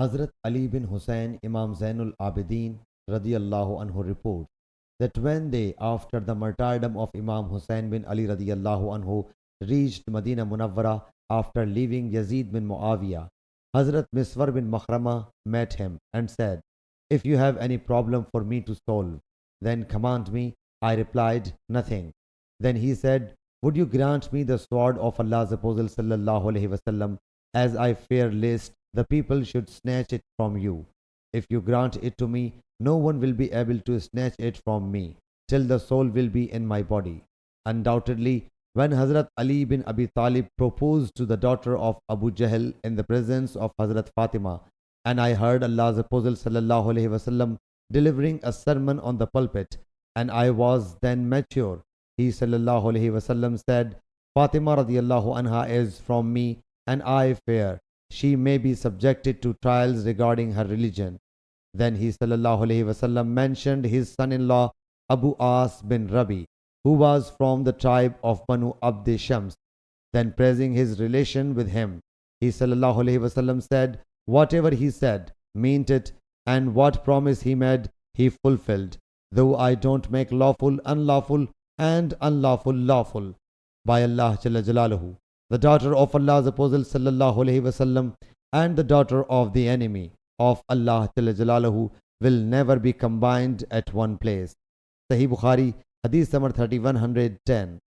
Hazrat Ali bin Hussein Imam Zainul Abidin radiyallahu anhu reports that when they, after the martyrdom of Imam Hussein bin Ali radiyallahu anhu, reached Medina Munawwara after leaving Yazid bin Muawiyah, Hazrat Miswar bin Makhrama met him and said, "If you have any problem for me to solve, then command me." I replied, "Nothing." Then he said, "Would you grant me the sword of Allah's Apostle sallallahu alaihi wasallam, as I fear lest the people should snatch it from you? If you grant it to me, no one will be able to snatch it from me till the soul will be in my body." Undoubtedly, when Hazrat Ali bin Abi Talib proposed to the daughter of Abu Jahl in the presence of Hazrat Fatima, and I heard Allah's Apostle sallallahu alaihi wasallam delivering a sermon on the pulpit, and I was then mature, he sallallahu alaihi wasallam said, "Fatima radiallahu anha is from me, and I fear she may be subjected to trials regarding her religion." Then he sallallahu alaihi wasallam mentioned his son-in-law Abu As bin Rabi, who was from the tribe of Banu Abd Shams. Then praising his relation with him, he sallallahu alaihi wasallam said, "Whatever he said, meant it, and what promise he made, he fulfilled. Though I don't make lawful unlawful and unlawful lawful. By Allah Jalla Jalaluhu, the daughter of Allah's Apostle sallallahu alaihi wasallam and the daughter of the enemy of Allah Jalla Jalaluhu will never be combined at one place." Sahih Bukhari, Hadith number 3110.